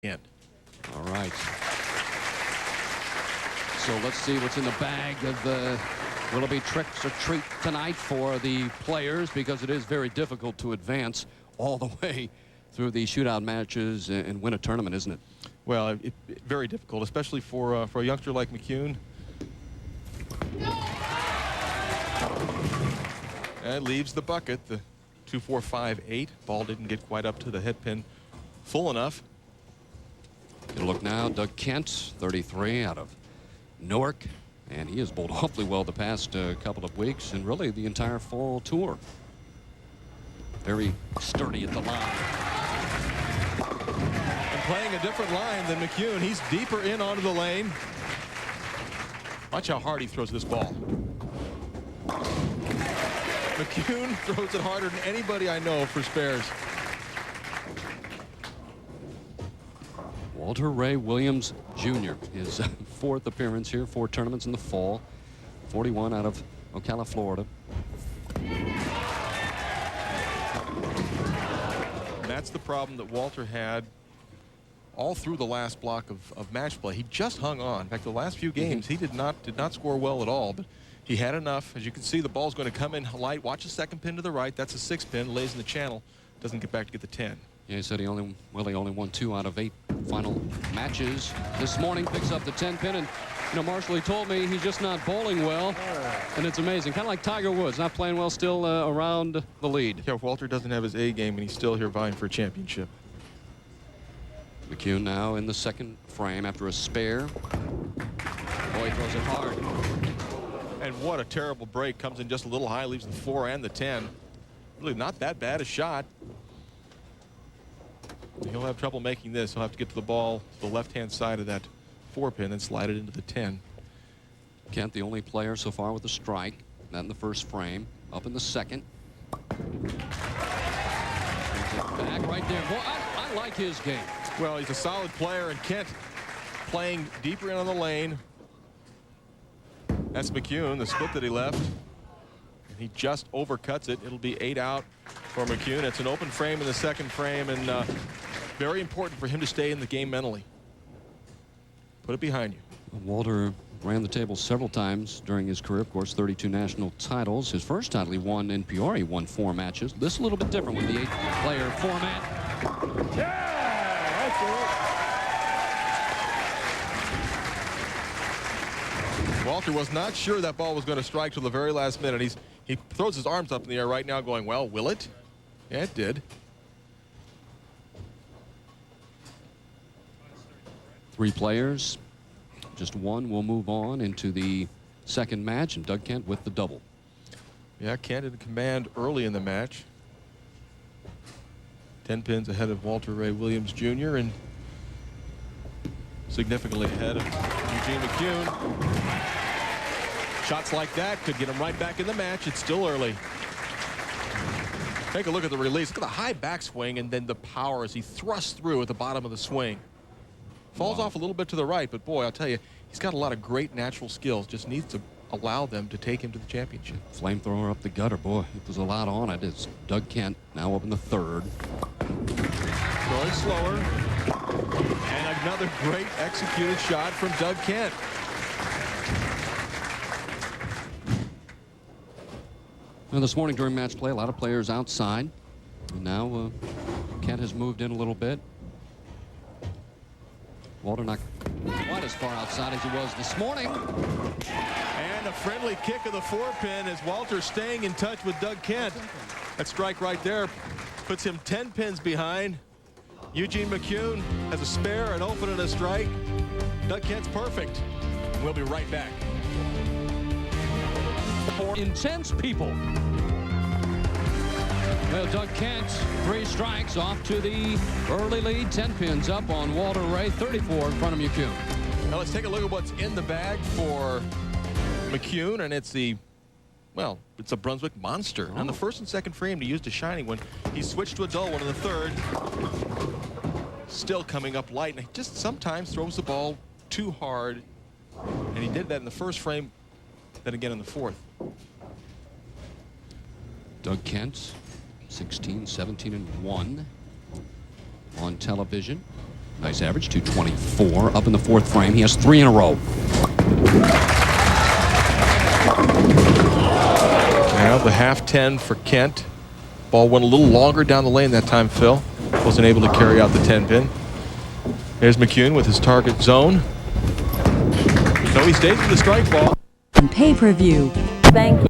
in. All right. So let's see what's in the bag of will it be tricks or treat tonight for the players, because it is very difficult to advance all the way through the shootout matches and win a tournament, isn't it? Well, very difficult, especially for a youngster like McCune. And leaves the bucket. The 2-4-5-8 ball didn't get quite up to the head pin full enough. Get a look now. Doug Kent, 33, out of Newark, and he has bowled awfully well the past couple of weeks and really the entire fall tour. Very sturdy at the line. And playing a different line than McCune. He's deeper in onto the lane. Watch how hard he throws this ball. McCune throws it harder than anybody I know for spares. Walter Ray Williams, Jr., his fourth appearance here, 4 tournaments in the fall, 41 out of Ocala, Florida. And that's the problem that Walter had all through the last block of match play. He just hung on. In fact, the last few games, he did not score well at all, but he had enough. As you can see, the ball's going to come in light. Watch the second pin to the right. That's a 6 pin, lays in the channel, doesn't get back to get the 10. Yeah, he said he only won 2 out of 8 final matches. This morning picks up the 10 pin, and you know, Marshall, he told me he's just not bowling well, and it's amazing. Kind of like Tiger Woods, not playing well, still around the lead. Yeah, Walter doesn't have his A game, and he's still here vying for a championship. McCune now in the second frame after a spare. Boy, he throws it hard. And what a terrible break. Comes in just a little high, leaves the 4 and the 10. Really not that bad a shot. He'll have trouble making this. He'll have to get to the ball to the left-hand side of that 4 pin and slide it into the 10. Kent, the only player so far with a strike. Not in the first frame. Up in the second. Back right there. Boy, I like his game. Well, he's a solid player, and Kent playing deeper in on the lane. That's McCune, the split that he left. And he just overcuts it. It'll be 8 out for McCune. It's an open frame in the second frame, and very important for him to stay in the game mentally. Put it behind you. Walter ran the table several times during his career. Of course, 32 national titles. His first title he won in Peoria. He won 4 matches. This is a little bit different with the 8-player format. Yeah, that's it. Walter was not sure that ball was going to strike till the very last minute. He throws his arms up in the air right now going, well, will it? Yeah, it did. 3 players. Just one will move on into the second match, and Doug Kent with the double. Yeah, Kent in command early in the match. 10 pins ahead of Walter Ray Williams, Jr. and significantly ahead of Eugene McCune. Shots like that could get him right back in the match. It's still early. Take a look at the release. Look at the high backswing and then the power as he thrusts through at the bottom of the swing. Falls off a little bit to the right, but boy, I'll tell you, he's got a lot of great natural skills. Just needs to allow them to take him to the championship. Flamethrower up the gutter, boy. It was a lot on it. It's Doug Kent now up in the third. Going slower. And another great executed shot from Doug Kent. Now, this morning during match play, a lot of players outside. And now Kent has moved in a little bit. Walter not quite as far outside as he was this morning. And a friendly kick of the 4 pin as Walter staying in touch with Doug Kent. That strike right there puts him 10 pins behind. Eugene McCune has a spare, an open, and a strike. Doug Kent's perfect. We'll be right back. For intense people. Well, Doug Kent, 3 strikes off to the early lead. 10 pins up on Walter Ray, 34 in front of McCune. Now let's take a look at what's in the bag for McCune, and it's the, well, it's a Brunswick Monster. On the first and second frame, he used a shining one. He switched to a dull one in the third. Still coming up light, and he just sometimes throws the ball too hard. And he did that in the first frame, then again in the fourth. Doug Kent, 16, 17, and 1 on television. Nice average, 224. Up in the fourth frame. He has 3 in a row. Now the half 10 for Kent. Ball went a little longer down the lane that time, Phil. Wasn't able to carry out the 10-pin. There's McCune with his target zone. No, he stays with the strike ball. Pay-per-view. Thank you.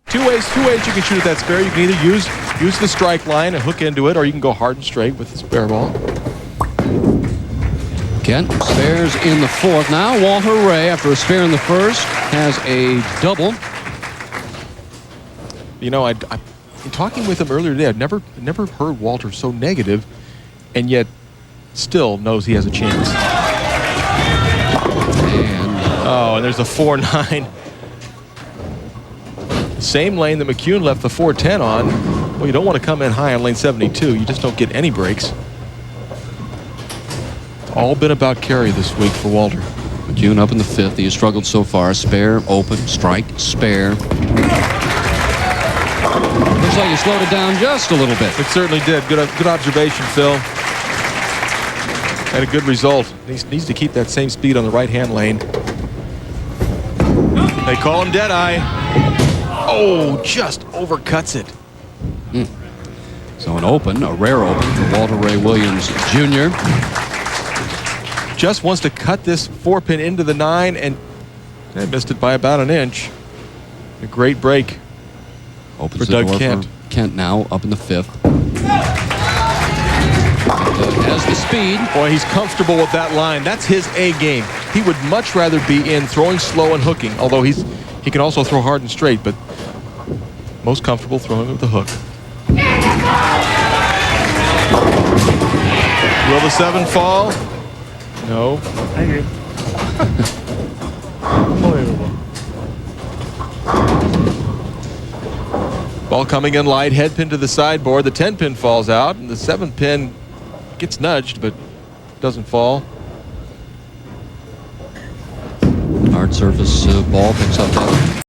Two ways you can shoot at that spare. You can either use the strike line and hook into it, or you can go hard and straight with the spare ball. Kent spares in the fourth. Now Walter Ray, after a spare in the first, has a double. You know, in talking with him earlier today, I've never heard Walter so negative, and yet still knows he has a chance. And there's a 4-9. Same lane that McCune left the 4-10 on. Well, you don't want to come in high on lane 72. You just don't get any breaks. It's all been about carry this week for Walter. McCune up in the fifth. He has struggled so far. Spare, open, strike, spare. Looks like he slowed it down just a little bit. It certainly did. Good observation, Phil. And a good result. He needs to keep that same speed on the right-hand lane. They call him Deadeye. Oh, just overcuts it. So an open, a rare open for Walter Ray Williams Jr. Just wants to cut this 4-pin into the 9, and they missed it by about an inch. A great break. Opens for the Doug door Kent. for Kent now up in the fifth. Has the speed. Boy, he's comfortable with that line. That's his A game. He would much rather be in throwing slow and hooking, although he can also throw hard and straight, but most comfortable throwing with the hook. Will the 7 fall? No. I agree. Unbelievable. Ball coming in light, head pin to the sideboard. The 10-pin falls out, and the 7-pin gets nudged, but doesn't fall. Hard surface ball picks up that.